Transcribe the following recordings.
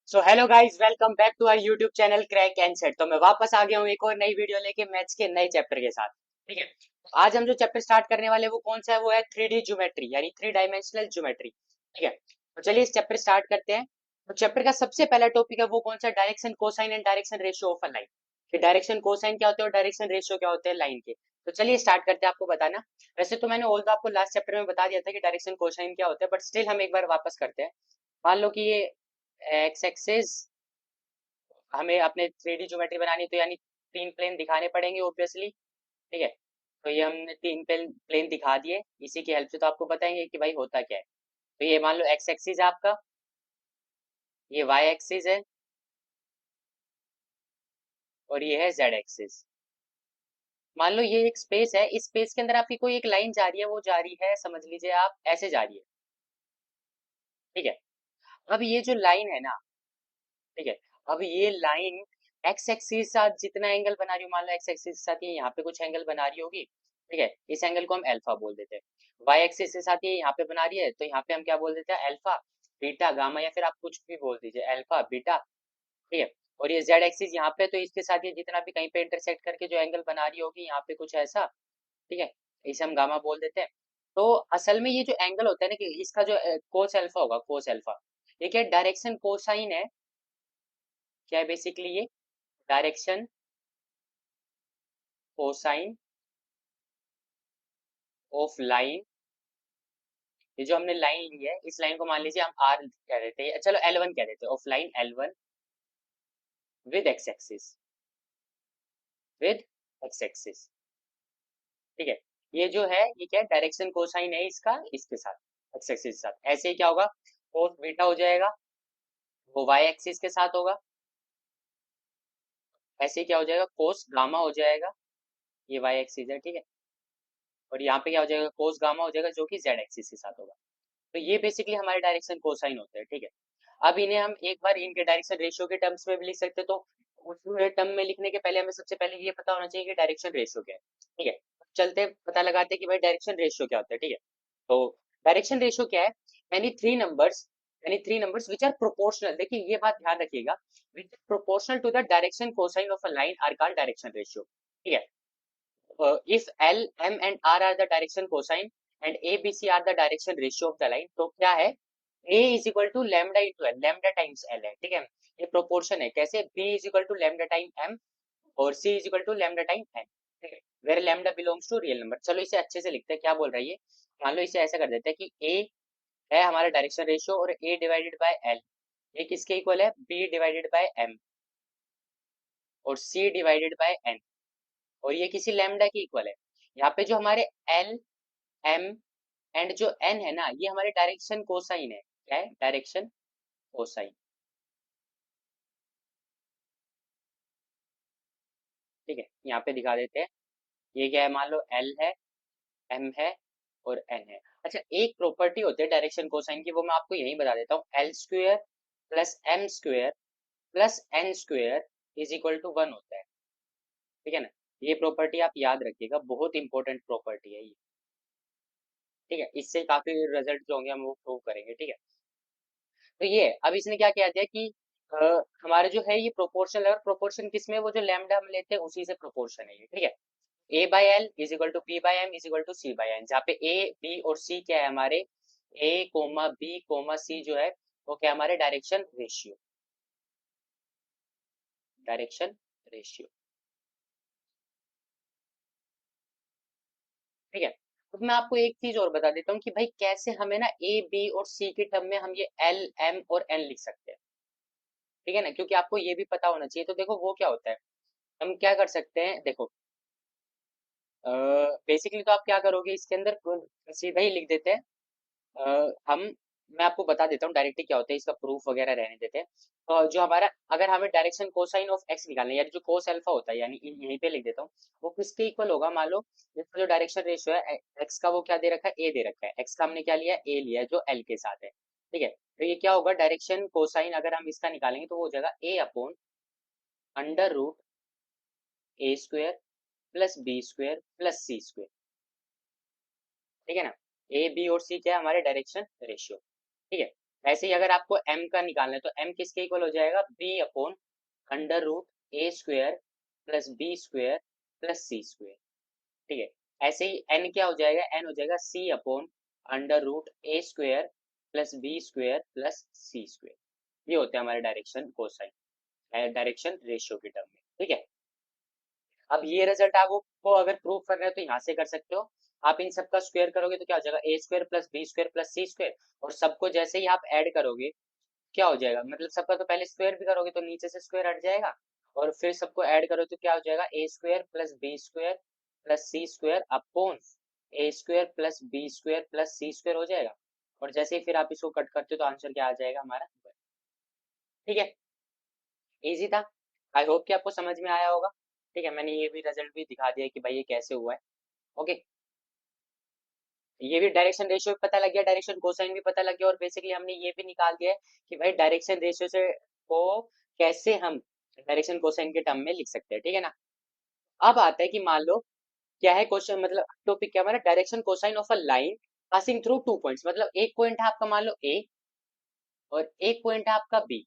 So hello guys, welcome back to our YouTube channel crack and set. तो मैं वापस आ गया हूँ एक और नई वीडियो लेके मैथ्स के नए चैप्टर के साथ। ठीक है, तो आज हम जो चैप्टर स्टार्ट करने वाले हैं वो कौन सा है? वो है 3D ज्योमेट्री, यानी थ्री डायमेंशनल ज्योमेट्री। ठीक है, तो चलिए इस चैप्टर स्टार्ट करते हैं। तो चैप्टर का सबसे पहला टॉपिक है वो कौन सा? Direction cosine and direction ratio of a line. कि डायरेक्शन कोसाइन क्या होते हैं और डायरेक्शन रेशियो क्या होते हैं लाइन के। तो चलिए स्टार्ट करते हैं आपको बताना। वैसे तो मैंने ऑल तो आपको लास्ट चैप्टर में बता दिया था कि डायरेक्शन कोसाइन क्या होता है, बट स्टिल हम एक बार वापस करते हैं। मान लो कि ये एक्स एक्सिस हमें अपने 3D ज्योमेट्री बनानी है, तो यानी तीन प्लेन दिखाने पड़ेंगे ऑब्वियसली। ठीक है, तो ये हमने तीन प्लेन दिखा दिए। इसी की हेल्प से तो आपको बताएंगे कि भाई होता क्या है। तो ये मान लो एक्स एक्सिस है आपका, ये वाई एक्सिस है, और ये है जेड एक्सिस। मान लो ये एक स्पेस है, इस स्पेस के अंदर आपकी कोई एक लाइन जा रही है, वो जा रही है, समझ लीजिए आप ऐसे जा रही है। ठीक है, अब ये जो लाइन है ना, ठीक है, अब ये लाइन एक्स एक्सिस के साथ जितना एंगल बना रही हो, मान लो एक्स एक्सिस के साथ ये यहाँ पे कुछ एंगल बना रही होगी। ठीक है, इस एंगल को हम अल्फा बोल देते हैं। वाई एक्सिस के साथ ये यहाँ पे बना रही है, तो यहाँ पे हम क्या बोल देते हैं? अल्फा, बीटा, गामा, या फिर आप कुछ भी बोल दीजिए, अल्फा, बीटा। ठीक है, और ये जेड एक्सिस यहाँ पे, तो इसके साथ ये जितना भी कहीं पे इंटरसेक्ट करके जो एंगल बना रही होगी यहाँ पे कुछ ऐसा। ठीक है, इसे हम गामा बोल देते हैं। तो असल में ये जो एंगल होता है ना, कि इसका जो कोस अल्फा होगा, कोस अल्फा, ये क्या डायरेक्शन कोसाइन है? क्या है बेसिकली ये? Direction cosine of line. ये जो हमने लाइन ली है, इस लाइन को मान लीजिए हम आर कह देते हैं, चलो L1 कह देते हैं, of line L1 with x axis, with x axis. ठीक है, ये जो है ये क्या है? डायरेक्शन कोसाइन है इसका, इसके साथ एक्स एक्सिस के साथ। ऐसे ही क्या होगा? कोस बीटा हो जाएगा, वो वाई एक्सिस के साथ होगा। ऐसे ही क्या हो जाएगा? कोस गामा हो जाएगा, ये वाई एक्सिस है। ठीक है, और यहाँ पे क्या हो जाएगा? कोस गामा हो जाएगा, जो कि जेड एक्सिस के साथ होगा। तो ये बेसिकली हमारे डायरेक्शन कोसाइन होते हैं। ठीक है, अब इन्हें हम एक बार इनके डायरेक्शन रेशियो के टर्म्स में भी लिख सकते हैं। तो उस टर्म में लिखने के पहले हमें सबसे पहले ये पता होना चाहिए कि डायरेक्शन रेशियो क्या है। ठीक है, चलते पता लगाते हैं कि भाई डायरेक्शन रेशियो क्या होता है। ठीक है, तो डायरेक्शन रेशियो क्या है? Any three numbers, any three numbers which are proportional, देखिए ये बात ध्यान रखिएगा, which are proportional to the direction cosine of a line are called direction ratio. ठीक है, if L, M and R are the direction cosine and A, B, C are the direction ratio of the line, तो क्या है? A is equal to lambda into L, lambda times L है। ठीक है, ये proportion है। कैसे? B is equal to lambda time M और C is equal to lambda time N। ठीक है, where lambda belongs to real number। चलो इसे अच्छे से लिखते हैं, क्या बोल रहा है ये। मान लो इसे ऐसा कर देते हैं कि A है हमारा डायरेक्शन रेशियो, और A डिवाइडेड बाय L ये किसके इक्वल है? B डिवाइडेड बाय M और C डिवाइडेड बाय N, और ये किसी लैम्डा की इक्वल है। यहाँ पे जो हमारे L, M एंड जो N है ना, ये हमारे डायरेक्शन कोसाइन है। क्या है? Direction cosine. ठीक है, यहाँ पे दिखा देते हैं। ये क्या है? मान लो L है, M है और N है। अच्छा, एक प्रॉपर्टी होती है डायरेक्शन कोसाइन की, वो मैं आपको यही बता देता हूँ। L square plus M square plus N square is equal to one होता है। ठीक है ना, ये प्रॉपर्टी आप याद रखिएगा, बहुत इंपॉर्टेंट प्रॉपर्टी है ये। ठीक है, इससे काफी रिजल्ट जो होंगे हम वो प्रूव करेंगे। ठीक है, तो ये अब इसने क्या किया दिया कि हमारे जो है ये प्रोपोर्शनल है, और प्रोपोर्शन किसमें? वो जो लैम्डा हम लेते हैं उसी से प्रोपोर्शन है ये। ठीक है, A by L is equal to B by M is equal to C by N, जहाँ पे ए बी और सी क्या है हमारे? A comma B comma C जो है वो क्या है? हमारे डायरेक्शन रेशियो, डायरेक्शन रेशियो। ठीक है, तो मैं आपको एक चीज और बता देता हूँ कि भाई कैसे हमें ना ए बी और सी के टर्म में हम ये एल एम और एन लिख सकते हैं। ठीक है ना, क्योंकि आपको ये भी पता होना चाहिए। तो देखो वो क्या होता है, हम क्या कर सकते हैं, देखो बेसिकली तो आप क्या करोगे इसके अंदर, सीधा ही लिख देते हैं। हम मैं आपको बता देता हूँ डायरेक्टली क्या होता है, इसका प्रूफ वगैरह रहने देते हैं। तो जो हमारा, अगर हमें डायरेक्शन कोसाइन ऑफ एक्स निकालना है, यानी जो कोस अल्फा होता है, यानी यहीं पे लिख देता हूँ, वो किसके इक्वल होगा? मान लो इसका जो डायरेक्शन रेशियो है एक्स का, वो क्या दे रखा है? ए दे रखा है। एक्स का हमने क्या लिया? ए लिया है, जो एल के साथ है। ठीक है, तो ये क्या होगा? डायरेक्शन कोसाइन अगर हम इसका निकालेंगे तो वो हो जाएगा A upon under root A square plus B square plus C square. ठीक है ना, ए बी और सी क्या है? हमारे डायरेक्शन रेशियो। ठीक है, ऐसे ही अगर आपको m का निकालना है तो m किसके इक्वल हो जाएगा, b अपॉन अंडर रूट ए square plus B square plus सी स्क्वेयर। ठीक है, ऐसे ही n क्या हो जाएगा, n हो जाएगा c अपॉन अंडर रूट ए square plus B square plus सी स्क्वेयर। ये होते हैं हमारे डायरेक्शन कोसाइन, डायरेक्शन रेशियो की टर्म में। ठीक है, अब ये रिजल्ट आपको अगर प्रूव करना है तो यहाँ से कर सकते हो। आप इन सबका स्क्वायर करोगे तो क्या हो जाएगा, a square plus b square plus c square, और सबको जैसे ही आप ऐड करोगे क्या हो जाएगा, मतलब सबका तो पहले स्क्वायर भी करोगे तो नीचे से स्क्वायर हट जाएगा, और फिर सबको ऐड करो तो क्या हो जाएगा, a square plus b square plus c square upon a square plus b square plus c square हो जाएगा। और जैसे ही फिर आप इसको कट करते हो तो आंसर क्या आ जाएगा हमारा। ठीक है, इजी था। आई होप कि आपको समझ में आया होगा। ठीक है, मैंने ये भी रिजल्ट भी दिखा दिया कि भाई ये कैसे हुआ है। ओके, ये भी डायरेक्शन रेशियो भी पता लग गया, डायरेक्शन कोसाइन भी पता लग गया, और बेसिकली हमने ये भी निकाल दिया है कि भाई डायरेक्शन रेशियो से को कैसे हम डायरेक्शन कोसाइन के टर्म में लिख सकते हैं। ठीक है ना। अब आता है कि मान लो क्या है क्वेश्चन, मतलब टॉपिक क्या हमारा, direction cosine of a line passing through two points, मतलब एक पॉइंट है आपका मान लो ए और एक पॉइंट है आपका बी।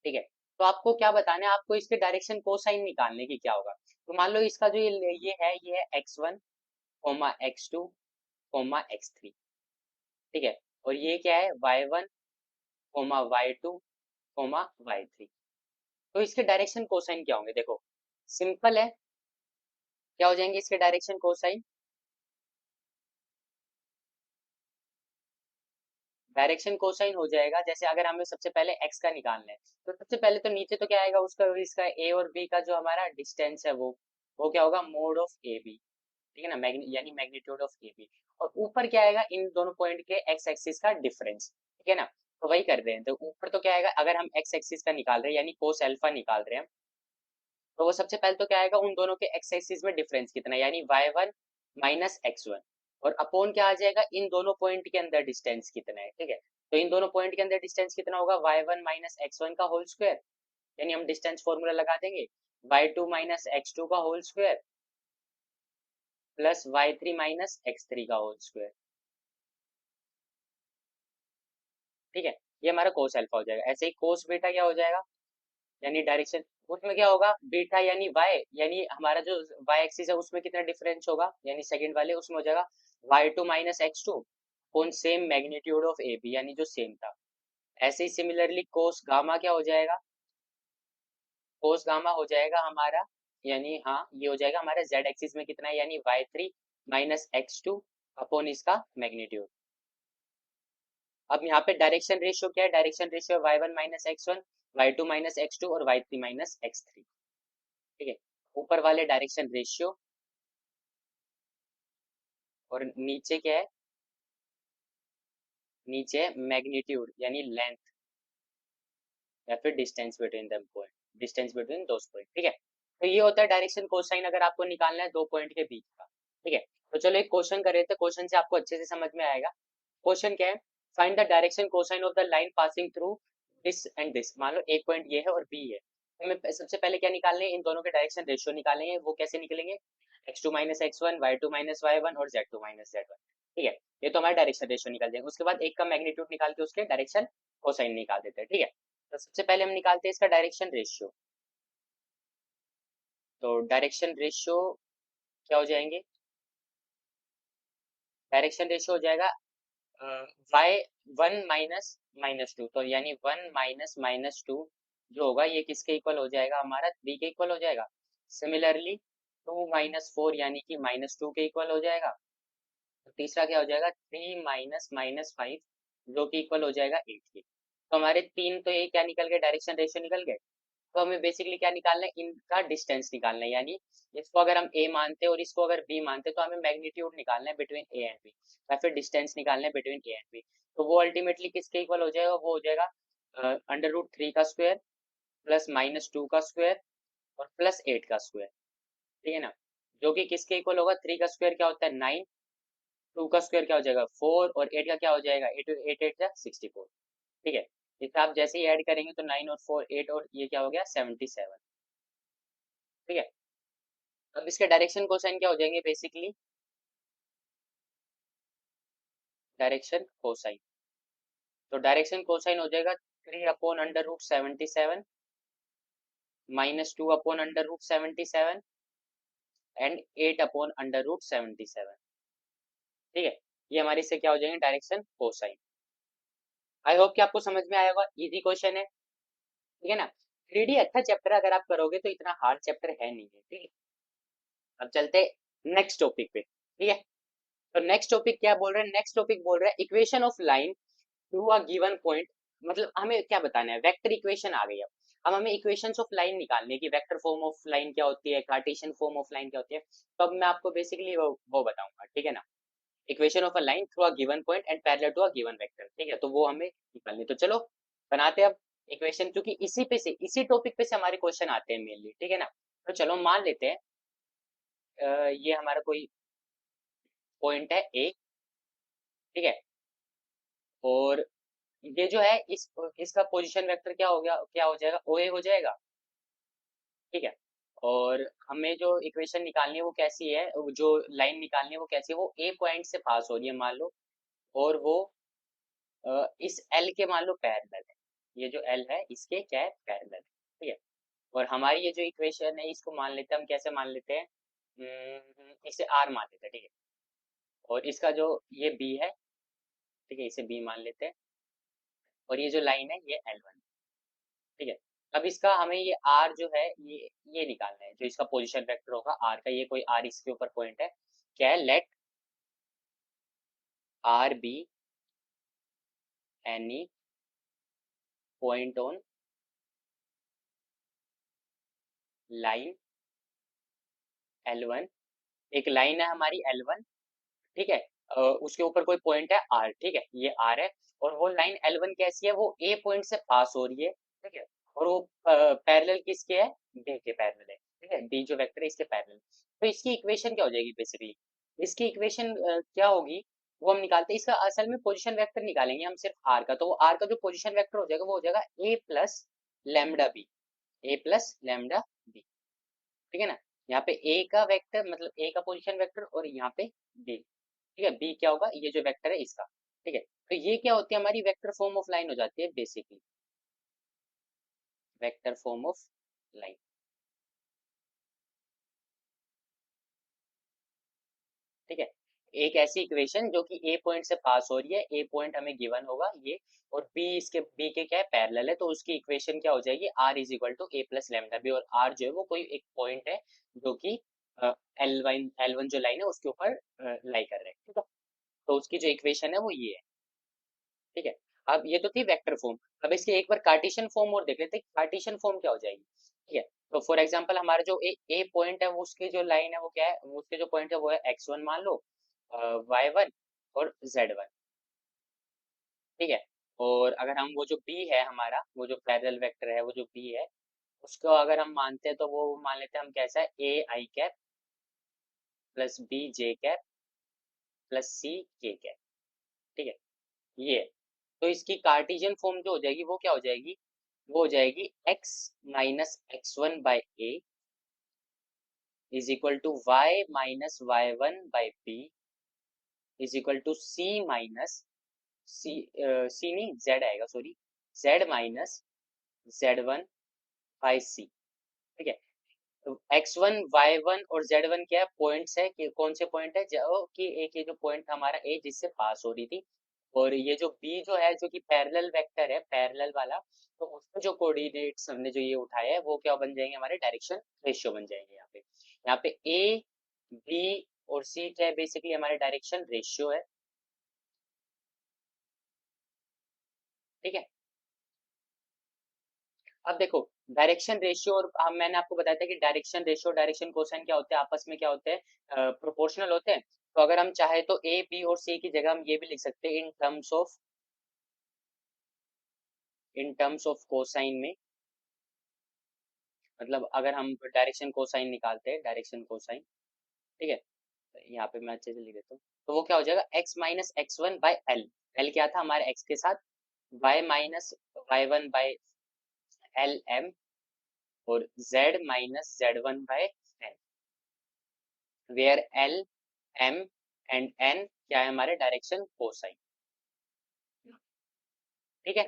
ठीक है, तो आपको क्या बताना है, आपको इसके डायरेक्शन कोसाइन निकालने की क्या होगा। तो मान लो इसका जो ये है x1 coma x2 coma x3। ठीक है, और ये क्या है y1 coma y2 coma y3। तो इसके डायरेक्शन कोसाइन क्या होंगे, देखो सिंपल है, क्या हो जाएंगे इसके डायरेक्शन कोसाइन। डायरेक्शन कोसाइन हो जाएगा, जैसे अगर हमें सबसे पहले x का निकालना है तो सबसे पहले तो नीचे तो क्या आएगा उसका, इसका a और b का जो हमारा डिस्टेंस है वो क्या होगा, मोड ऑफ ए बी। ठीक है ना, यानी मैग्नीट्यूड ऑफ ए बी। और ऊपर क्या आएगा, इन दोनों पॉइंट के एक्स एक्सिस का डिफरेंस। ठीक है ना, तो वही कर रहे हैं, तो ऊपर तो क्या आएगा, अगर हम एक्स एक्सिस का निकाल रहे हैं यानी कोस अल्फा निकाल रहे हैं, तो वो सबसे पहले तो क्या आएगा, उन दोनों के एक्स एक्सिस में डिफरेंस कितना है यानी y1 माइनस x1, और अपॉन क्या आ जाएगा, इन दोनों पॉइंट के अंदर डिस्टेंस कितना है। ठीक है, तो इन दोनों पॉइंट के अंदर डिस्टेंस कितना होगा, y1 माइनस x1 का होल स्क्वायर, यानी हम डिस्टेंस फॉर्मूला लगा देंगे, y2 माइनस x2 का whole square plus y3 minus x3 का होल स्क्वायर। ठीक है, ये हमारा कोस अल्फा हो जाएगा। ऐसे ही कोस बीटा क्या हो जाएगा, यानी डायरेक्शन, उसमें क्या होगा बीटा यानी वाई, यानी हमारा जो वाई एक्सिस है उसमें कितना डिफरेंस होगा, यानी सेकंड वाले उसमें हो जाएगा y2 माइनस x2 कौन same magnitude of A B, यानी जो सेम था। ऐसे ही सिमिलरली कोस गामा क्या हो जाएगा, कोस गामा हो जाएगा हमारा, यानी हाँ ये हो जाएगा हमारे z एक्सिस में कितना है, यानी y3 माइनस x2 अपॉन इसका मैग्नीट्यूड। अब यहाँ पे डायरेक्शन रेशियो क्या है, direction ratio y1 minus x1 y2 minus x2 और y3 माइनस x3। ठीक है, ऊपर वाले डायरेक्शन रेशियो, और नीचे क्या है, नीचे मैग्नीट्यूड यानी लेंथ या फिर distance between them point, distance between दोस पॉइंट। ठीक है, तो ये होता है डायरेक्शन कोसाइन अगर आपको निकालना है दो पॉइंट के बीच का। ठीक है, तो चलो एक क्वेश्चन कर रहे थे, क्वेश्चन से आपको अच्छे से समझ में आएगा। क्वेश्चन क्या है, find the direction cosine of the line passing through this and this. मान लो एक पॉइंट ये है और बी है, तो हमें सबसे पहले क्या निकालने हैं, इन दोनों के डायरेक्शन रेशियो निकालेंगे। वो कैसे निकलेंगे, x2 minus x1 y2 minus y1 और z2 माइनस z1। ठीक है, ये तो हमारे डायरेक्शन रेशियो निकल जाएंगे। उसके बाद एक का मैग्नीट्यूड निकाल के उसके डायरेक्शन कोसाइन निकाल देते हैं। ठीक है, तो सबसे पहले हम निकालते हैं इसका डायरेक्शन रेशियो। तो डायरेक्शन रेशियो क्या हो जाएंगे, डायरेक्शन रेशियो हो जाएगा y1 माइनस 2, तो यानी 1 माइनस 2 जो होगा ये किसके इक्वल हो जाएगा, हमारा 3 के इक्वल हो जाएगा। सिमिलरली 2 माइनस 4 यानी कि -2 के इक्वल हो जाएगा। तो तीसरा क्या हो जाएगा, 3 माइनस 5 जो कि इक्वल हो जाएगा 8 के। तो हमारे तीन तो ये क्या निकल गए, डायरेक्शन रेशियो निकल गए। तो हमें बेसिकली क्या निकालना है, इनका डिस्टेंस निकालना है, यानी इसको अगर हम a मानते हैं और इसको अगर b मानते हैं तो हमें मैग्नीट्यूड निकालना है बिटवीन a एंड b, या फिर डिस्टेंस निकालना है बिटवीन a एंड b। तो वो अल्टीमेटली किसके इक्वल हो जाएगा, वो हो जाएगा √3 का स्क्वायर प्लस -2 का स्क्वायर और प्लस 8 का स्क्वायर। ठीक है ना, जो कि किसके इक्वल होगा, 3 का स्क्वायर क्या होता है 9, 2 का स्क्वायर क्या हो जाएगा 4 और 8 का क्या हो जाएगा 8, 8 8 जा 64। ठीक है, इसे आप जैसे ही ऐड करेंगे तो 9 और 4 8 और ये क्या हो गया 77। ठीक है, अब इसके डायरेक्शन कोसाइन क्या हो जाएंगे, बेसिकली डायरेक्शन कोसाइन तो डायरेक्शन कोसाइन हो जाएगा 3/√77 -2/√77 एंड 8/√77। ठीक है, ये हमारी से क्या हो जाएंगे डायरेक्शन कोसाइन। आई होप कि आपको समझ में आया होगा, इजी क्वेश्चन है, ठीक है ना। 3D अच्छा चैप्टर अगर आप करोगे तो इतना हार्ड चैप्टर है नहीं है, ठीक है। अब चलते नेक्स्ट टॉपिक पे, ठीक है। तो नेक्स्ट टॉपिक क्या बोल रहे हैं, नेक्स्ट टॉपिक बोल रहा है equation of line through a given point. मतलब हमें क्या बताना है, वेक्टर इक्वेशन आ गई। अब हमें इक्वेशंस ऑफ लाइन निकालने की, वेक्टर फॉर्म ऑफ लाइन क्या होती है, कार्टेशियन फॉर्म ऑफ लाइन क्या होती है, तो अब मैं आपको बेसिकली वो बताऊंगा, ठीक है ना। Equation of a line through a given point and parallel to a given vector, ठीक है, तो वो हमें निकालनी। तो चलो बनाते हैं अब इक्वेशन, क्योंकि इसी पे से, इसी टॉपिक पे से हमारे क्वेश्चन आते हैं मेनली, ठीक है ना। तो चलो मान लेते हैं ये हमारा कोई पॉइंट है ए, ठीक है। और ये जो है इसका पोजीशन वेक्टर क्या हो गया, क्या हो जाएगा, ओ ए हो जाएगा, ठीक है। और हमें जो इक्वेशन निकालनी है वो कैसी है, जो लाइन निकालनी है वो कैसी है, वो ए पॉइंट से पास हो रही है मान लो, और वो इस एल के मान लो पैरेलल है। ये जो एल है इसके क्या है, पैरेलल है, ठीक है। और हमारी ये जो इक्वेशन है इसको मान लेते हैं हम, कैसे मान लेते हैं, इसे आर मान लेते हैं, ठीक है। और इसका जो ये बी है, ठीक है, इसे बी मान लेते हैं। और ये जो लाइन है ये एल वन, ठीक है। अब इसका हमें ये आर जो है ये निकालना है, जो इसका पोजीशन वेक्टर होगा आर का, ये कोई आर इसके ऊपर पॉइंट है, क्या है, let R be any point on line L one. एक लाइन है हमारी एल वन, ठीक है। उसके ऊपर कोई पॉइंट है आर, ठीक है, ये आर है। और वो लाइन एल वन कैसी है, वो ए पॉइंट से पास हो रही है, ठीक है। और वो पैरेलल किसके है, बी के पैरेलल है, ठीक है, बी जो वेक्टर है इसके पैरेलल। तो इसकी इक्वेशन क्या हो जाएगी बेसिकली, इसकी इक्वेशन क्या होगी, वो हम निकालते हैं। इसका असल में पोजीशन वेक्टर निकालेंगे हम सिर्फ आर का, तो वो आर का जो पोजीशन वेक्टर हो जाएगा वो हो जाएगा ए प्लस लैम्डा बी, ए प्लस लैम्डा बी, ठीक है ना। यहाँ पे ए का वेक्टर मतलब ए का पोजीशन वेक्टर, और यहाँ पे बी, ठीक है, बी क्या होगा, ये जो वेक्टर है इसका, ठीक है। तो ये क्या होती है, हमारी वेक्टर फॉर्म ऑफ लाइन हो जाती है basically, vector form of line, ठीक है। एक ऐसी इक्वेशन जो कि ए पॉइंट से पास हो रही है, ए पॉइंट हमें गिवन होगा ये, और बी इसके बी के क्या है, पैरेलल है, तो उसकी इक्वेशन क्या हो जाएगी, R is equal to A plus lambda B. और आर जो है वो कोई एक पॉइंट है जो कि एल वन जो लाइन है उसके ऊपर लाई कर रहे हैं, ठीक है। तो उसकी जो इक्वेशन है वो ये है, ठीक है। अब ये तो थी वेक्टर फॉर्म। अब इसकी एक बार कार्टेशियन फॉर्म और देख लेते हैं, कार्टेशियन फॉर्म क्या हो जाएगी, ठीक है। तो फॉर एग्जांपल हमारा जो ए पॉइंट है वो उसकी जो लाइन है वो क्या है, वो उसके जो पॉइंट है वो है एक्स वन मान लो, वाई वन और जेड वन, ठीक है। और अगर हम वो जो बी है हमारा, वो जो पैरेलल वेक्टर है वो जो बी है, उसको अगर हम मानते हैं तो वो मान लेते हैं हम कैसा है, a i cap plus b j cap plus c k cap, ठीक है, ये है। तो इसकी कार्टेशियन फॉर्म जो हो जाएगी वो क्या हो जाएगी, वो हो जाएगी x minus x one by a is equal to y minus Y one by b is equal to c minus c, c नहीं जेड आएगा, sorry, z minus Z one by c, ठीक है। तो एक्स वन वाई वन और z one क्या है, points है कि कौन से पॉइंट है, जो कि एक ये जो पॉइंट हमारा ए जिससे पास हो रही थी। और ये जो बी जो है जो कि पैरेलल वेक्टर है, पैरेलल वाला, तो उसमें जो कोऑर्डिनेट्स हमने जो ये उठाया है वो क्या बन जाएंगे, हमारे डायरेक्शन रेशियो बन जाएंगे। यहाँ पे ए बी और सी क्या है, बेसिकली हमारे डायरेक्शन रेशियो है, ठीक है। अब देखो डायरेक्शन रेशियो, और मैंने आपको बताया था कि डायरेक्शन रेशियो डायरेक्शन कोसाइन क्या होते हैं, आपस में क्या होते हैं, प्रोपोर्शनल होते हैं। तो अगर हम चाहे तो ए बी और सी की जगह हम ये भी लिख सकते हैं इन टर्म्स ऑफ कोसाइन में। मतलब अगर हम डायरेक्शन कोसाइन निकालते हैं, डायरेक्शन कोसाइन, ठीक है, तो यहाँ पे मैं अच्छे से लिख देता हूँ। तो वो क्या हो जाएगा, X minus x one by L, L क्या था हमारे एक्स के साथ, Y minus Y one by L M, और z minus Z one by N, where L M and N क्या है, हमारे डायरेक्शन कोसाइन। ठीक है,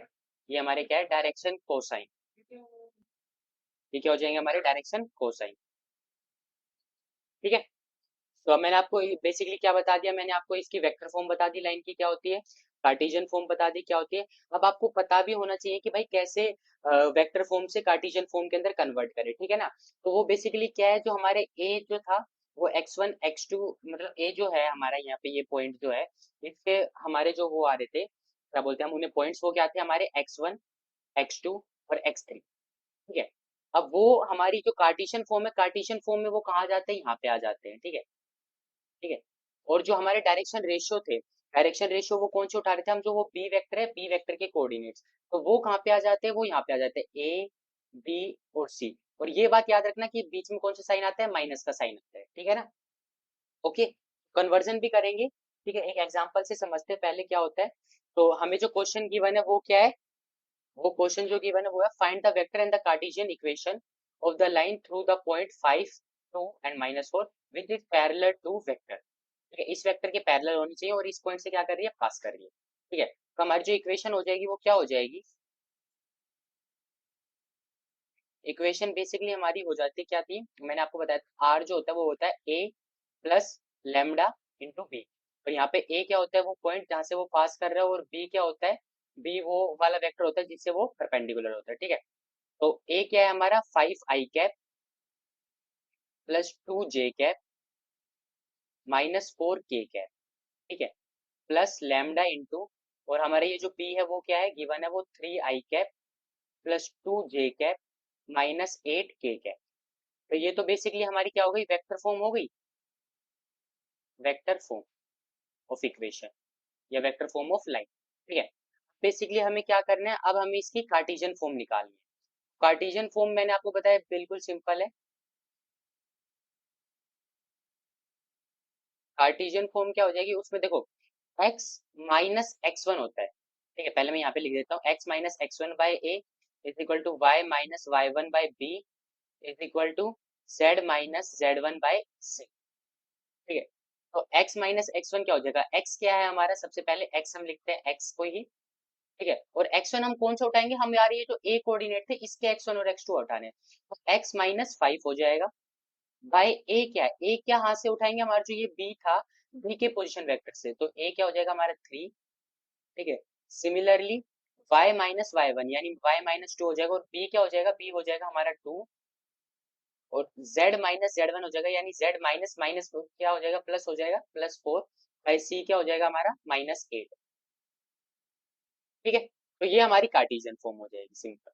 ये हमारे क्या है, डायरेक्शन कोसाइन। ये क्या हो जाएंगे हमारे, डायरेक्शन कोसाइन। ठीक है, तो अब मैंने आपको बेसिकली क्या बता दिया, मैंने आपको इसकी वेक्टर फॉर्म बता दी, लाइन की क्या होती है, कार्टेशियन फॉर्म बता दी क्या होती है। अब आपको पता भी होना चाहिए कि भाई कैसे वेक्टर फॉर्म से कार्टेशियन फॉर्म के अंदर कन्वर्ट करें, ठीक है ना। तो वो बेसिकली क्या है, जो हमारे ए जो था वो x1 x2, मतलब ए जो है हमारा यहाँ पे ये पॉइंट जो है, इसके हमारे जो वो आ रहे थे, क्या बोलते हैं हम उन्हें, पॉइंट्स, वो क्या थे हमारे x1 x2 और x3। ठीक है, अब वो हमारी जो कार्टेशियन फॉर्म है, कार्टेशियन फॉर्म में वो कहाँ जाते हैं, यहाँ पे आ जाते हैं। ठीक है, ठीक है। और जो हमारे डायरेक्शन रेशियो थे, डायरेक्शन रेशियो वो कौन से उठा रहे थे हम, जो वो बी वेक्टर है, बी वेक्टर के कोऑर्डिनेट्स, तो वो कहाँ पे आ जाते हैं, वो यहाँ पे आ जाते हैं, ए बी और सी। और ये बात याद रखना कि बीच में कौन सा साइन आता है, माइनस का साइन आता है, ठीक है ना। ओके, कन्वर्जन भी करेंगे। ठीक है, एक एग्जांपल से समझते हैं पहले क्या होता है। तो हमें जो क्वेश्चन गिवन है वो क्या है, वो क्वेश्चन जो गिवन है वो है, find the vector and the Cartesian equation of the line through the point 5 2 and -4 which is parallel to vector. ठीक है, इस वेक्टर के पैरेलल होनी चाहिए और इस पॉइंट से क्या कर रही है, पास कर रही है। ठीक है, तो हमारी जो इक्वेशन हो जाएगी वो क्या हो जाएगी, इक्वेशन बेसिकली हमारी हो जाती है, क्या थी मैंने आपको बताया था, आर जो होता है वो होता है ए प्लस लेमडा इंटू बी। और यहाँ पे ए क्या होता है, वो पॉइंट जहाँ से वो पास कर रहा है, और बी क्या होता है, बी वो वाला वेक्टर होता है जिससे वो परपेंडिकुलर होता है। ठीक है, तो ए क्या है हमारा, 5 i cap plus 2 j cap -4 k cap. ठीक है, प्लस लैम्डा इंटू, और हमारे ये जो पी है वो क्या है, गिवन है वो 3 i cap plus 2 j cap -8 k cap. तो ये तो बेसिकली हमारी क्या हो गई, वेक्टर फॉर्म हो गई, वेक्टर फॉर्म ऑफ इक्वेशन या वेक्टर फॉर्म ऑफ लाइन। ठीक है, बेसिकली हमें क्या करना है, अब हमें इसकी कार्टेशियन फॉर्म निकालनी है। कार्टेशियन फॉर्म मैंने आपको बताया बिल्कुल सिंपल है। कार्टेशियन फॉर्म क्या हो जाएगी, उसमें देखो x माइनस x1 होता है। ठीक है, पहले मैं यहाँ पे लिख देता हूँ, x minus x1 by a is equal to y minus y1 by b is equal to z minus z1 by c. ठीक है, तो x माइनस x1 क्या हो जाएगा, x क्या है हमारा, सबसे पहले x हम लिखते हैं x को ही। ठीक है, और x1 हम कौन सा उठाएंगे, हम यार ये जो a कोऑर्डिनेट थे इसके x1 और x2 हटाने हैं। तो x माइनस 5 हो जाएगा बाय ए, क्या है ए, क्या हाथ से उठाएंगे, हमारा जो ये बी था, बी के पोजीशन वेक्टर से, तो ए क्या हो जाएगा हमारा 3। ठीक है, सिमिलरली y माइनस y1 यानी y माइनस 2 हो जाएगा, और b क्या हो जाएगा, b हो जाएगा हमारा 2, और z माइनस z1 हो जाएगा, यानी z माइनस माइनस क्या हो जाएगा, प्लस हो जाएगा, +4 बाई c क्या हो जाएगा हमारा -8। ठीक है, तो ये हमारी कार्टेशियन फॉर्म हो जाएगी सिंपल।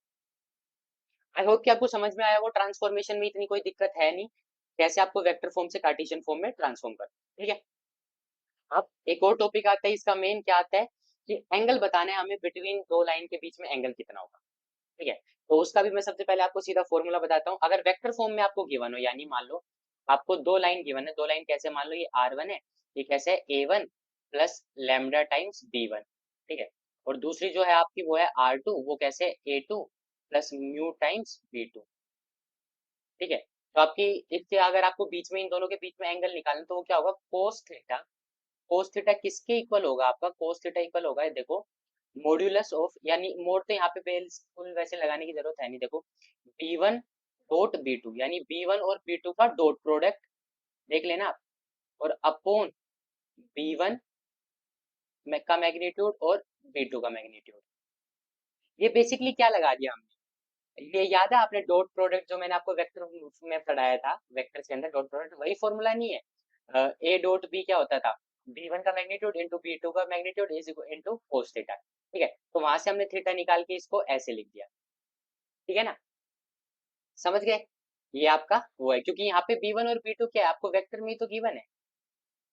आई होप कि आपको समझ में आया, वो ट्रांसफॉर्मेशन में इतनी कोई दिक्कत है नहीं, कैसे आपको वेक्टर फॉर्म से कार्टेशियन फॉर्म में ट्रांसफॉर्म करना। ठीक है, अब एक और टॉपिक आता है, इसका मेन क्या आता है कि एंगल बताना है हमें, बिटवीन दो लाइन के बीच में एंगल कितना होगा। ठीक है, तो उसका भी मैं सबसे पहले आपको सीधा फॉर्मूला बताता हूँ। अगर वेक्टर फॉर्म में आपको गिवन हो, यानी मान लो आपको दो लाइन गिवन है, दो लाइन कैसे, मान लो ये R1 है, ये कैसे है, A1 plus lambda times B1। ठीक है, और दूसरी जो है आपकी वो है R2, वो कैसे है, A2 plus mu times B2। ठीक है, तो आपकी इससे अगर आपको बीच में, इन दोनों के बीच में एंगल निकालना, तो वो क्या होगा, कोस थीटा। कोस थीटा किसके इक्वल होगा, आपका कोस थीटा इक्वल होगा, ये देखो, मॉड्यूलस ऑफ, यानी मोड तो यहाँ पे बिल्कुल वैसे लगाने की जरूरत है नहीं, देखो B1 डॉट B2, यानी B1 और B2 का डॉट प्रोडक्ट देख लेना आप, और अपॉन B1 का मैग्नीट्यूड और B2 का मैग्नीट्यूड। ये बेसिकली क्या लगा दिया हमने, ये याद है आपने डॉट प्रोडक्ट जो मैंने आपको वेक्टर में पढ़ाया था, वेक्टर के अंदर डॉट प्रोडक्ट वही फॉर्मूला नहीं है, ए डॉट बी क्या होता था, B1 का मैग्नीट्यूड इंटू B2 का magnitude is into cos theta. ठीक है, तो वहां से हमने थीटा निकाल के इसको ऐसे लिख दिया। ठीक है ना, समझ गए, ये आपका वो है, क्योंकि यहाँ पे B1 और B2 क्या है, आपको वेक्टर में ही तो गिवन है।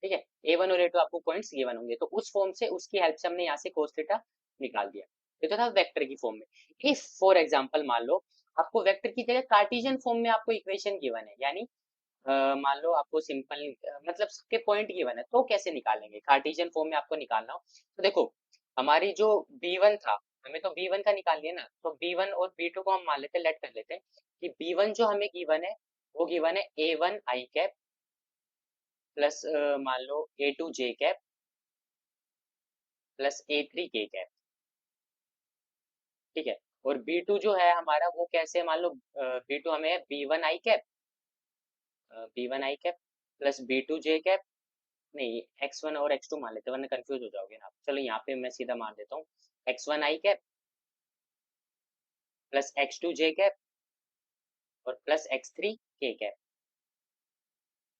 ठीक है, A1 और A2 आपको पॉइंट्स गिवन होंगे, तो उस फॉर्म से, उसकी हेल्प से हमने यहाँ से कोस थीटा निकाल दिया। ये तो था वेक्टर की फॉर्म में। इफ फॉर एग्जांपल मान लो आपको वेक्टर की जगह कार्टेशियन फॉर्म में आपको इक्वेशन गिवन है, यानी मान लो आपको सिंपल, मतलब सबके पॉइंट गिवन है, तो कैसे निकालेंगे, कार्टेशियन फॉर्म में आपको निकालना हो, तो देखो हमारी जो B1 था, हमें तो B1 का निकाल लिया ना, तो B1 और B2 को हम मान लेते हैं, लेट कर लेते हैं कि B1 जो हमें गिवन है, वो गिवन है A1 i कैप प्लस मान लो A2 j cap plus A3 k cap. ठीक है। और B2 जो है हमारा वो कैसे, मान लो B2 हमें है B1 I cap plus B2J cap, नहीं X1 और X2 मान लेते हैं वरना कंफ्यूज हो जाओगे ना आप। चलो यहाँ पे मैं सीधा मान देता हूँ X1I cap plus X2J cap और प्लस X3K कैप।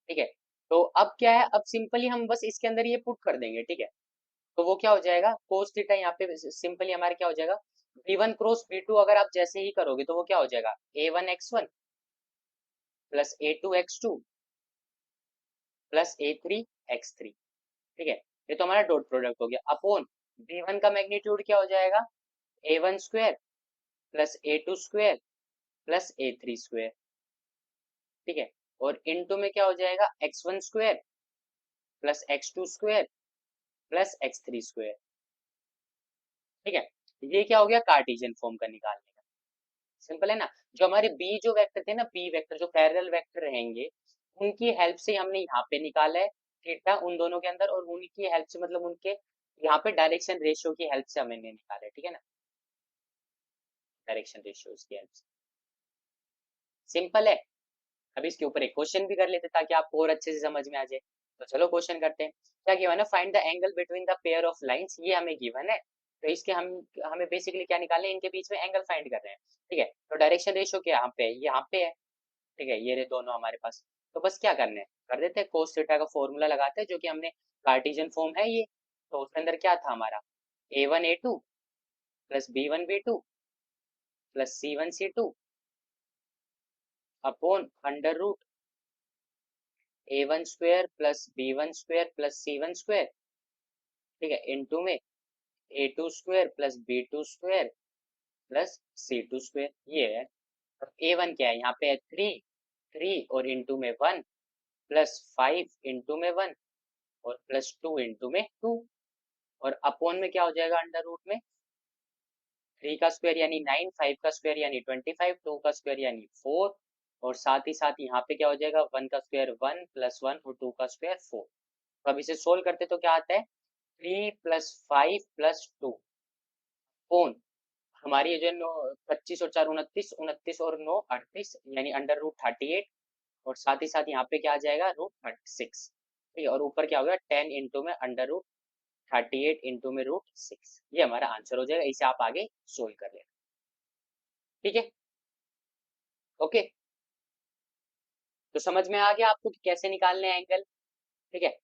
ठीक है। तो अब क्या है, अब सिंपली हम बस इसके अंदर ये पुट कर देंगे। ठीक है। तो वो क्या हो जाएगा, कोस थीटा यहाँ पे सिंपली हमारे क्या हो जाएगा, B1 क्रॉस B2 अगर आप जैसे ही करोगे तो वो क्या हो जाएगा, A1 X1 plus A2 X2 plus A3 X3। ठीक है। ये तो हमारा डॉट प्रोडक्ट हो गया अपॉन B1 का मैग्नीट्यूड क्या हो जाएगा, A1 square plus A2 square plus A3 square. ठीक है। और इनटू में क्या हो जाएगा, X1 square plus X2 square plus X3 square. ठीक है। ये क्या हो गया, कार्टेशियन फॉर्म का निकालने का। सिंपल है ना। जो हमारे बी जो वेक्टर थे ना, बी वेक्टर जो पैरेलल वेक्टर रहेंगे, उनकी हेल्प से हमने यहाँ पे निकाला है थीटा उन दोनों के अंदर, और उनकी हेल्प से मतलब उनके यहाँ पे डायरेक्शन रेशियो की हेल्प से हमने निकाला है। ठीक है ना, डायरेक्शन रेशियो की हेल्प से। सिंपल है। अब इसके ऊपर एक क्वेश्चन भी कर लेते ताकि आपको और अच्छे से समझ में आ जाए। तो चलो क्वेश्चन करते हैं। क्या गिवन है, find the angle between the pair of lines, ये हमें गिवन है। तो इसके हम हमें बेसिकली क्या निकालना है, इनके बीच में एंगल फाइंड कर रहे हैं। ठीक है। तो डायरेक्शन रेशियो क्या यहाँ पे है, यहाँ पे है। ठीक है, ये रहे दोनों हमारे पास। तो बस क्या करना है, कर देते हैं कोस थीटा का फॉर्मूला लगाते हैं, जो कि हमने कार्टेशियन फॉर्म है ये। तो उसके अंदर क्या था हमारा, A1 A2 plus B1 B2 plus C1 C2 upon under root A1 square plus B1 square plus C1 square. ठीक है। इनटू में A2 square plus B2 square plus C2 square, ये है। अब A1 क्या है, यहाँ पे है 3 और इंटू में 1 प्लस 5 इंटू में 1 और प्लस 2 इंटू में 2। और अपॉन में क्या हो जाएगा, अंडर रूट में 3 का स्क्वायर यानी 9, 5 का स्क्वायर यानी 25, 2 का स्क्वायर यानी 4, और साथ ही साथ यहाँ पे क्या हो जाएगा, 1 का स्क्वायर 1 प्लस 1 और 2 का स्क्वायर 4। तो अब इसे सोल्व करते तो क्या आता है, 3 + 5 + 2 अपॉन हमारी ये जो 25 और 4 29, 29 और 9 38 यानी अंडर रूट 38, और साथ ही साथ यहाँ पे क्या आ जाएगा, रूट 36। ठीक है। और ऊपर क्या होगा, 10 इंटू में अंडर रूट 38 इंटू में रूट 6। ये हमारा आंसर हो जाएगा, इसे आप आगे सोल्व कर लेना। ठीक है। ओके। तो समझ में आ गया आपको कि कैसे निकालने हैं एंगल। ठीक है।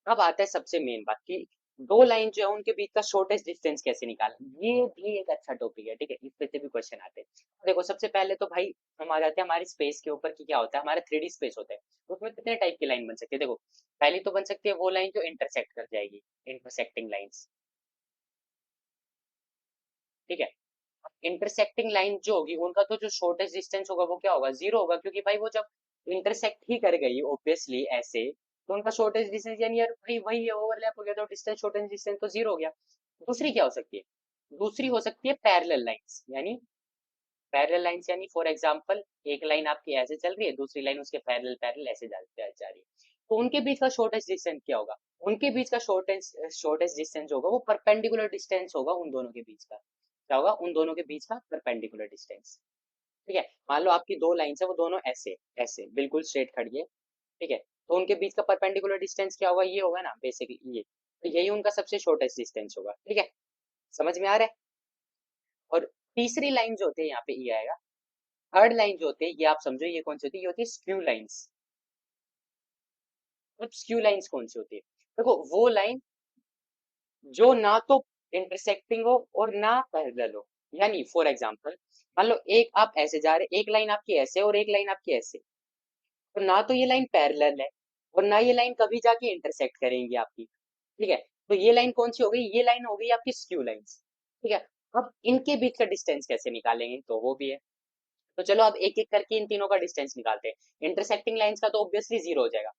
अब आता है सबसे मेन बात कि दो लाइन जो है उनके बीच का शॉर्टेस्ट डिस्टेंस कैसे निकालना, ये भी एक अच्छा टॉपिक है। ठीक है, इस पे से भी क्वेश्चन आते हैं। देखो सबसे पहले तो भाई हम आ जाते हैं हमारे स्पेस के ऊपर कि क्या होता है, हमारा 3D स्पेस होता है। उसमें कितने टाइप की लाइन बन सकती है, देखो पहली तो बन सकती है वो लाइन जो इंटरसेक्ट कर जाएगी, इंटरसेक्टिंग लाइंस। ठीक है। इंटरसेक्टिंग लाइन जो होगी उनका तो जो शॉर्टेस्ट डिस्टेंस होगा वो क्या होगा, जीरो होगा, क्योंकि भाई वो जब इंटरसेक्ट ही कर गई ऑब्वियसली ऐसे, तो उनका शॉर्टेस्ट डिस्टेंस यानी यार भाई वही है, ओवरलैप हो गया तो डिस्टेंस, शॉर्टेस्ट डिस्टेंस तो जीरो हो गया। दूसरी क्या हो सकती है, दूसरी हो सकती है पैरेलल लाइंस, यानी पैरेलल लाइंस यानी फॉर एग्जांपल एक लाइन आपकी ऐसे चल रही है, दूसरी लाइन उसके पैरेलल पैरेलल ऐसे जा रही है। तो उनके बीच का शॉर्टेस्ट डिस्टेंस क्या होगा, उनके बीच का शॉर्टेस्ट डिस्टेंस होगा वो परपेंडिकुलर डिस्टेंस होगा उन दोनों के बीच का। क्या होगा, उन दोनों के बीच का परपेंडिकुलर डिस्टेंस। ठीक है। मान लो आपकी दो लाइन है, वो दोनों ऐसे ऐसे बिल्कुल स्ट्रेट खड़ी है। ठीक है। तो उनके बीच का परपेंडिकुलर डिस्टेंस क्या होगा, ये होगा ना बेसिकली ये। तो यही उनका सबसे शॉर्टेस्ट डिस्टेंस होगा। ठीक है, समझ में आ रहा है। और तीसरी लाइन जो होती है यहाँ पे ये आएगा। थर्ड लाइन जो होती है ये आप समझो, ये कौन सी होती है, ये होती है स्क्यू लाइंस। अब स्क्यू लाइंस कौन सी होती है, देखो वो लाइन जो ना तो इंटरसेक्टिंग हो और ना पैरेलल हो। यानी फॉर एग्जांपल मान लो एक आप ऐसे जा रहे, एक लाइन आपकी ऐसे और एक लाइन आपकी ऐसे, तो ना तो ये लाइन पैरेलल है और ना ये लाइन कभी जाके इंटरसेक्ट करेंगी आपकी। ठीक है। तो ये लाइन कौन सी हो गई, ये लाइन हो गई आपकी स्क्यू लाइंस। ठीक है। अब इनके बीच का डिस्टेंस कैसे निकालेंगे, तो वो भी है। तो चलो अब एक एक करके इन तीनों का डिस्टेंस निकालते हैं। इंटरसेक्टिंग लाइंस का तो ऑब्वियसली जीरो हो जाएगा।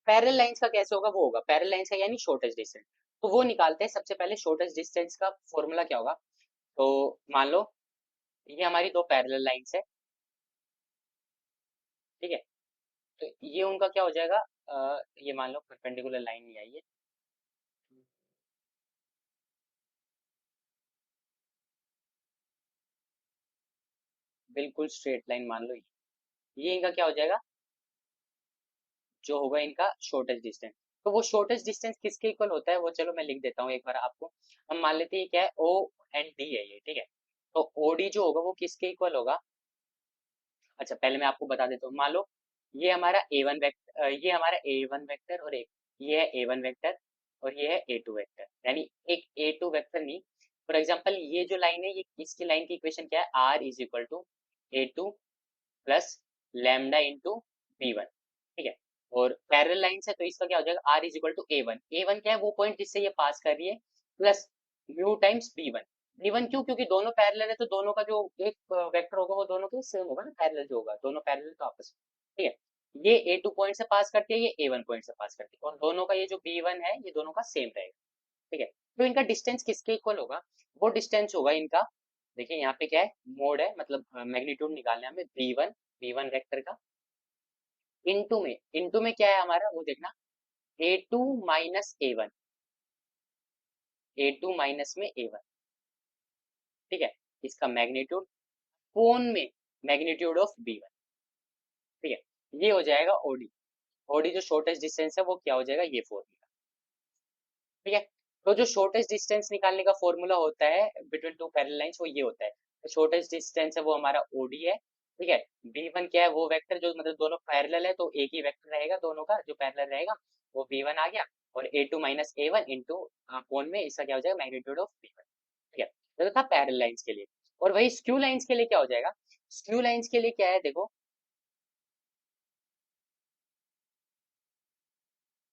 पैरेलल लाइंस का कैसे होगा, वो होगा पैरेलल लाइंस का यानी शॉर्टेस्ट डिस्टेंस। तो वो निकालते हैं। सबसे पहले शॉर्टेस्ट डिस्टेंस का फॉर्मूला क्या होगा, तो मान लो ये हमारी दो पैरेलल लाइंस है। ठीक है। तो ये उनका क्या हो जाएगा, ये मान लो परपेंडिकुलर लाइन नहीं आई है। बिल्कुल स्ट्रेट लाइन मान लो ये इनका क्या हो जाएगा, जो होगा इनका शॉर्टेस्ट डिस्टेंस। तो वो शॉर्टेस्ट डिस्टेंस किसके इक्वल होता है वो चलो मैं लिख देता हूँ एक बार आपको। हम मान लेते हैं क्या है, ओ एंड डी है ये, ठीक है। तो ओडी जो होगा वो किसके इक्वल होगा। अच्छा पहले मैं आपको बता देता हूँ, मान लो ये हमारा ए वन वेक्टर, ये हमारा ए वन वेक्टर और एक ये है ए वन वेक्टर और ये है ए टू वेक्टर, यानी एक ए टू वेक्टर नहीं। फॉर एग्जाम्पल ये जो लाइन है, ये इसकी लाइन की इक्वेशन क्या है, r is equal to a two plus lambda into b one, ठीक है। और पैरेलल लाइन है तो इसका क्या हो जाएगा, r is equal to a one, a one क्या है वो पॉइंट जिससे ये पास कर रही है, plus mu times b one. B one क्यों, क्योंकि दोनों पैरेलल है तो दोनों का जो एक वेक्टर होगा वो दोनों के सेम होगा ना, पैरेलल जो होगा दोनों पैरेलल तो आपस में, ठीक है। ये ए टू पॉइंट से पास करती है, ये ए वन पॉइंट से पास करती है, और दोनों का ये जो बी वन है ये दोनों का सेम रहेगा, ठीक है। तो इनका डिस्टेंस किसके इक्वल होगा, वो डिस्टेंस होगा इनका, देखिए यहाँ पे क्या है, मोड है मतलब मैग्नीट्यूड निकालना है हमें, बी वन वेक्टर का इनटू में क्या है हमारा वो देखना, a two minus a one, a two minus में ए वन, ठीक है। इसका मैग्नीट्यूड कोण में मैग्नीट्यूड ऑफ बी वन, ठीक है। ये हो जाएगा ओडी, ओडी जो शॉर्टेस्ट डिस्टेंस है वो क्या हो जाएगा, ये फॉर्मूला, ठीक है। तो जो शॉर्टेस्ट डिस्टेंस निकालने का फॉर्मूला होता है बिटवीन टू पैरेलल लाइंस वो ये होता है, तो शॉर्टेस्ट डिस्टेंस है वो हमारा ओडी है, ठीक है। बी वन क्या है, वो वेक्टर जो मतलब दोनों पैरेलल है तो एक ही वेक्टर रहेगा दोनों का जो पैरेलल रहेगा, वो बी वन आ गया, और a two minus a one into कोण में इसका क्या हो जाएगा, मैग्नीट्यूड ऑफ बी वन, ठीक है। तो था पैरेलल लाइंस के लिए। और वही स्क्यू लाइंस के लिए क्या हो जाएगा, स्क्यू लाइंस के लिए क्या है देखो,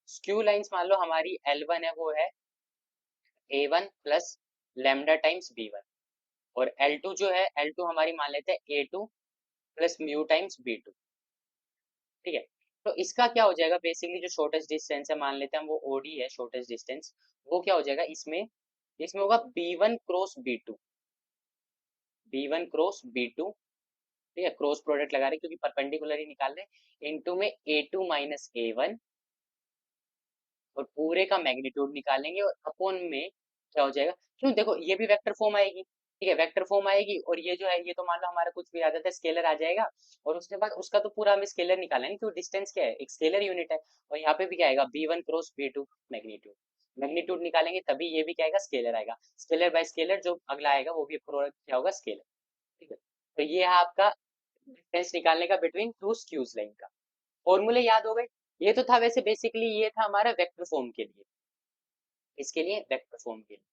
स्क्यू लाइंस मान लो हमारी एल वन है वो है a one plus lambda times b one, और L2 जो है, L2 हमारी मान लेते हैं A2 plus mu times B2, ठीक है। तो इसका क्या हो जाएगा, बेसिकली जो शॉर्टेस्ट डिस्टेंस है मान लेते हैं हम वो OD है शॉर्टेस्ट डिस्टेंस, वो क्या हो जाएगा इसमें, इसमें होगा B1 cross B2, B1 cross B2, ठीक है, क्रॉस प्रोडक्ट लगा रहे हैं क्योंकि परपेंडिकुलर ही निकाल रहे हैं, इनटू में A2 माइनस A1, और पूरे का मैग्नीट्यूड निकालेंगे और अपॉन में क्या हो जाएगा, क्यों देखो ये भी वेक्टर फॉर्म आएगी, ठीक है, वेक्टर फॉर्म आएगी, और ये जो है ये तो मान लो हमारा कुछ भी आ जाता है स्केलर आ जाएगा, और उसके बाद उसका तो पूरा हमें स्केलर निकालना है क्योंकि डिस्टेंस क्या है, एक स्केलर यूनिट है, और यहाँ पे भी क्या आएगा, b one cross b two magnitude, magnitude निकालेंगे तभी ये भी क्या आएगा, स्केलर आएगा, स्केलर बाय स्केलर जो अगला आएगा वो भी प्रोडक्ट क्या होगा, स्केलर, ठीक है। तो ये है आपका डिस्टेंस निकालने का बिटवीन टू स्क्यूज लाइन का फॉर्मूले याद हो गए। ये तो था वैसे बेसिकली ये था हमारा वेक्टर फॉर्म के लिए, इसके लिए वेक्टर फॉर्म के लिए।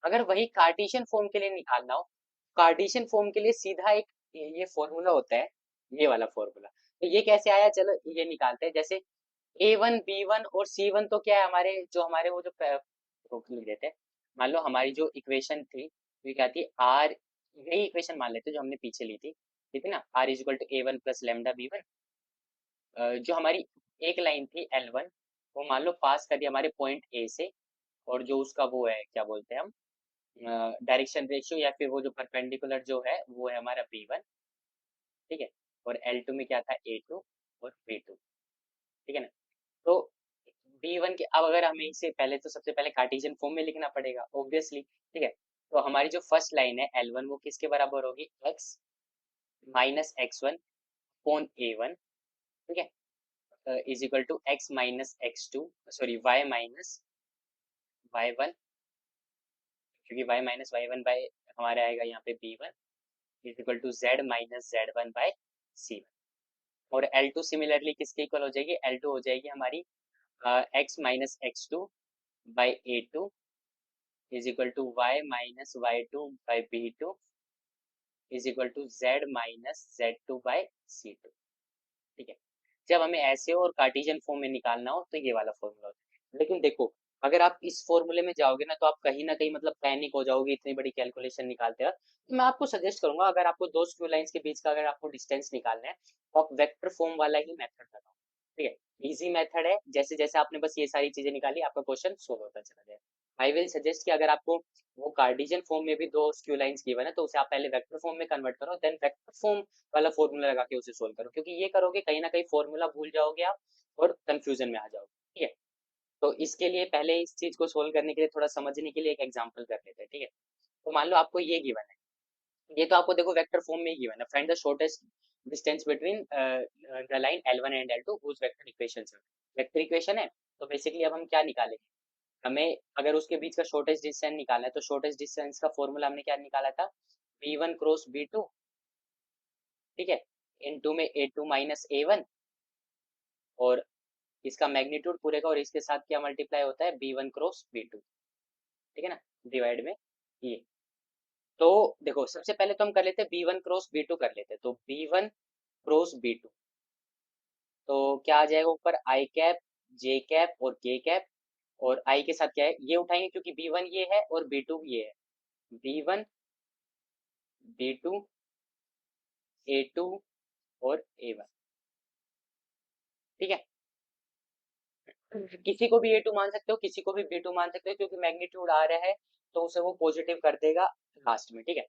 अगर वही कार्टेशियन फॉर्म के लिए निकालना हो, कार्टेशियन फॉर्म के लिए सीधा एक ये फॉर्मूला होता है, ये वाला फॉर्मूला। तो ये कैसे आया, चलो ये निकालते हैं। जैसे ए वन बी वन और सी वन तो क्या है हमारे जो हमारे वो जो लिख देते हैं, मान लो हमारी जो इक्वेशन थी वो क्या थी, आर, यही इक्वेशन मान लेते हैं जो हमने पीछे ली थी, ठीक है ना, r is equal to a one plus lambda b one. जो हमारी एक लाइन थी एल वन, वो मान लो पास कर दिया हमारे पॉइंट ए से, और जो उसका वो है क्या बोलते हैं हम, डायरेक्शन रेशियो या फिर वो जो परपेंडिकुलर जो है वो है हमारा बी वन, ठीक है। और एल टू में क्या था, ए टू और बी टू, ठीक है ना। तो बी वन के अब अगर हमें इसे पहले तो सबसे पहले कार्टेशियन फॉर्म में लिखना पड़ेगा ऑब्वियसली, ठीक है। तो हमारी जो फर्स्ट लाइन है एल वन वो किसके बराबर होगी, x minus x one upon a one, ठीक है, is equal to x minus x two, sorry y minus Y one, क्योंकि y minus Y one by हमारे आएगा यहाँ पे b one is equal to z minus Z one by c one. और L two similarly किसके equal हो जाएगी, L two हो जाएगी हमारी x minus x two by a two is equal to y minus y two by b two is equal to z minus z two by c two, ठीक है। जब हमें ऐसे और कार्टेशियन फॉर्म में निकालना हो तो ये वाला फॉर्मूला होता है। लेकिन देखो अगर आप इस फॉर्मूले में जाओगे ना तो आप कहीं ना कहीं मतलब पैनिक हो जाओगे इतनी बड़ी कैलकुलेशन निकालते हैं, तो मैं आपको सजेस्ट करूंगा अगर आपको दो स्क्यू लाइंस के बीच का अगर आपको डिस्टेंस निकालना है तो आप वेक्टर फॉर्म वाला ही मेथड लगाओ, ठीक है, इजी मेथड है, जैसे जैसे आपने बस ये सारी चीजें निकाली आपका क्वेश्चन सोल्व होता चला जाएगा। आई विल सजेस्ट कि अगर आपको वो कार्टेशियन फॉर्म में भी दो स्क्यू लाइंस गिवन है तो उसे आप पहले वेक्टर फॉर्म में कन्वर्ट करो, देन वेक्टर फॉर्म वाला फॉर्मूला लगा के उसे सोल्व करो, क्योंकि ये करोगे कहीं ना कहीं फॉर्मूला भूल जाओगे आप और कंफ्यूजन में आ जाओगे, ठीक है। तो इसके लिए पहले इस चीज को सोल्व करने के लिए थोड़ा समझने के लिए एक एग्जांपल कर लेते हैं, ठीक है। तो मान लो आपको ये गिवन है, ये तो आपको देखो वेक्टर फॉर्म में ही गिवन है, find the shortest distance between the line L1 and L2 whose vector equation है। वेक्टर इक्वेशन है, तो बेसिकली अब हम क्या निकालेंगे, हमें अगर उसके बीच का शॉर्टेस्ट डिस्टेंस निकालना है तो शॉर्टेस्ट डिस्टेंस का फॉर्मूला हमने क्या निकाला था, B1 क्रॉस B2, ठीक है, इनटू में A2 माइनस A1, और इसका मैग्नीट्यूड पूरे का और इसके साथ क्या मल्टीप्लाई होता है, B1 क्रॉस B2, ठीक है ना, डिवाइड में ये। तो देखो सबसे पहले तो हम कर लेते हैं B1 क्रॉस B2 कर लेते हैं, तो B1 क्रॉस B2, तो क्या आ जाएगा ऊपर आई कैप, जे कैप और के कैप, और आई के साथ क्या है ये उठाएंगे क्योंकि B1 ये है और B2 ये है, B1 B2 A2 और A1, ठीक है। किसी को भी A2 मान सकते हो, किसी को भी B2 मान सकते हो, क्योंकि मैग्नीट्यूड आ रहा है तो उसे वो पॉजिटिव कर देगा लास्ट में, ठीक है।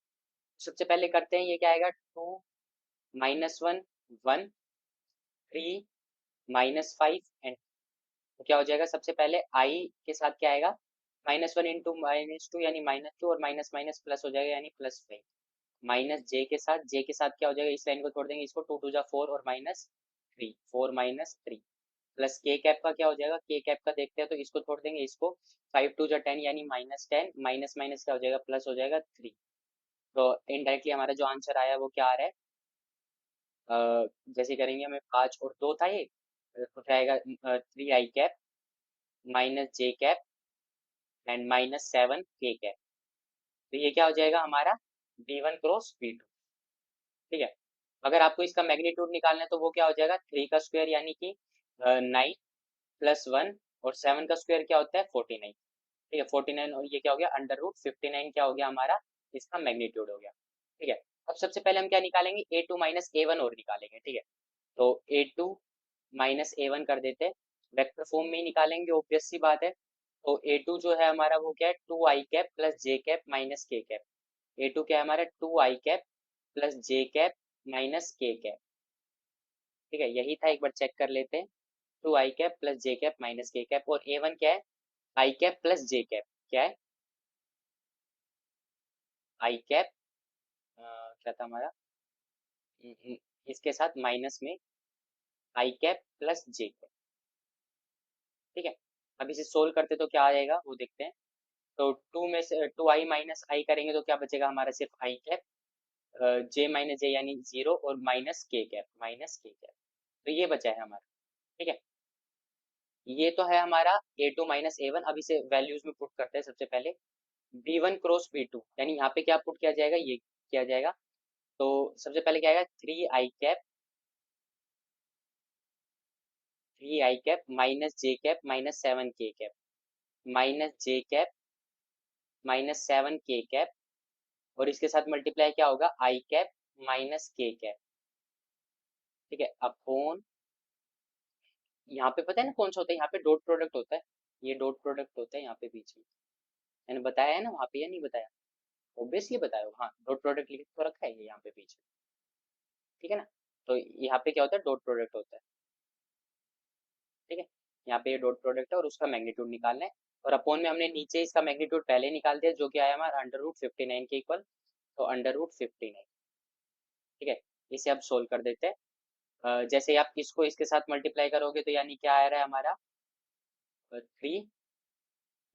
सबसे पहले करते हैं, ये क्या आएगा, 2 - 1 1 3 -5 एंड, तो क्या हो जाएगा, सबसे पहले आई के साथ क्या आएगा, -1 इंटू -2 यानी -2, और माइनस माइनस प्लस हो जाएगा यानी +5, माइनस जे के साथ क्या हो जाएगा, इस लाइन को छोड़ देंगे, इसको 2 2 जा 4 और -3, 4 -3, प्लस के कैप का क्या हो जाएगा, के कैप का देखते हैं तो इसको छोड़ देंगे, इसको 5 2 जा 10 यानी -10, माइनस माइनस क्या हो जाएगा, प्लस हो जाएगा 3। तो इनडायरेक्टली हमारा जो आंसर आया वो क्या आ रहा है, जैसे करेंगे हमें 5 और 2 था ये, तो क्या आएगा, 3 आई कैप -जे कैप एंड -7 के कैप, तो ये क्या हो जाएगा हमारा B1 क्रॉस B2, ठीक है। अगर आपको इसका मैग्नीट्यूड निकालना है तो वो क्या हो जाएगा, 3 का स्क्वायर यानी कि 9 +1, और 7 का स्क्वायर क्या होता है, 49, ठीक है, 49, और ये क्या हो गया, √59 क्या हो गया हमारा, इसका मैग्नीट्यूड हो गया, ठीक है। अब सबसे पहले हम क्या निकालेंगे, A2 माइनस A1 और निकालेंगे, ठीक है, तो A2 माइनस A1 कर देते हैं, वेक्टर फॉर्म में ही निकालेंगे, ऑब्वियस सी बात है। तो A2 जो है हमारा वो क्या है, 2 आई कैप प्लस जे कैप माइनस के कैप, A2 क्या है हमारा, 2 आई कैप प्लस जे कैप माइनस के कैप, ठीक है, यही था, एक बार चेक कर लेते हैं, 2 आई कैप प्लस जे कैप माइनस के कैप, और A1 क्या है, आई कैप प्लस जे कैप, क्या है, आई कैप, क्या था हमारा, इसके साथ माइनस में आई कैप प्लस जे कैप, ठीक है। अब इसे सोल्व करते तो क्या आ जाएगा वो देखते हैं, तो 2 में से 2 आई माइनस आई करेंगे तो क्या बचेगा हमारा, सिर्फ आई कैप, जे माइनस जे यानी 0, और माइनस के कैप, तो ये बचा है हमारा, ठीक है। ये तो है हमारा A2 माइनस A1, अब इसे वैल्यूज में पुट करते हैं सबसे पहले, B1 क्रॉस B2 यानी यहाँ पे क्या पुट किया जाएगा, ये किया जाएगा, तो सबसे पहले क्या आएगा, 3 आई कैप -जे कैप -7 के कैप, -जे कैप -7 के कैप, और इसके साथ मल्टीप्लाई क्या होगा, आई कैप -के कैप, ठीक है, अपॉन, यहाँ पे पता है ना कौन सा होता है, यहाँ पे डॉट प्रोडक्ट होता है, ये डॉट प्रोडक्ट होता है यहाँ पे बीच में, मैंने बताया है ना वहाँ पे, या नहीं बताया, ऑब्वियसली बताया होगा, हाँ डॉट प्रोडक्ट लिख तो रखा है ये यहाँ पे बीच में, ठीक है ना। तो यहाँ पे क्या होता है, डॉट प्रोडक्ट होता है, ठीक है, यहाँ पे ये डॉट प्रोडक्ट है और उसका मैग्नीट्यूड निकालना है, और अपॉन में हमने नीचे इसका मैग्नीट्यूड पहले निकाल दिया जो कि आया हमारा √59 के इक्वल, तो √59, ठीक है। इसे अब सोल्व कर देते हैं, जैसे आप इसको इसके साथ मल्टीप्लाई करोगे तो यानी क्या आ रहा है हमारा, 3,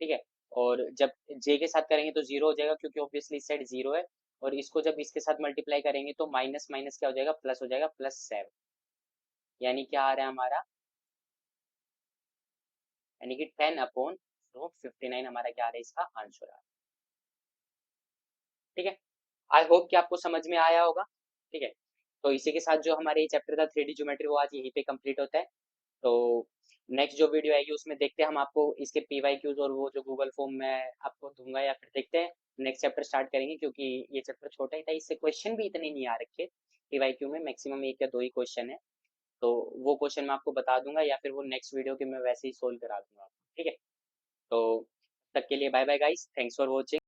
ठीक है, और जब जे के साथ करेंगे तो 0 हो जाएगा क्योंकि ऑब्वियसली इस साइड 0 है, और इसको जब इसके साथ मल्टीप्लाई करेंगे तो माइनस माइनस क्या हो जाएगा, प्लस हो जाएगा, +7, यानी क्या आ रहा है हमारा, यानी कि 10/√59 हमारा क्या आ रहा है, इसका आंसर आ रहा है, ठीक है। आई होप कि आपको समझ में आया होगा, ठीक है। तो इसी के साथ जो हमारे ये चैप्टर था 3D ज्योमेट्री वो आज यहीं पे कंप्लीट होता है। तो नेक्स्ट जो वीडियो आएगी उसमें देखते हैं हम आपको इसके PYQs और वो जो गूगल फॉर्म में आपको दूंगा, या फिर देखते हैं नेक्स्ट चैप्टर स्टार्ट करेंगे, क्योंकि ये चैप्टर छोटा ही था, इससे क्वेश्चन भी इतने नहीं आ रखे, PYQ में मैक्सिमम 1 या 2 ही क्वेश्चन है, तो वो क्वेश्चन मैं आपको बता दूंगा, या फिर वो नेक्स्ट वीडियो के मैं वैसे ही सोल्व करा दूंगा आपको, ठीक है। तो तब तक के लिए bye bye guys, thanks for watching.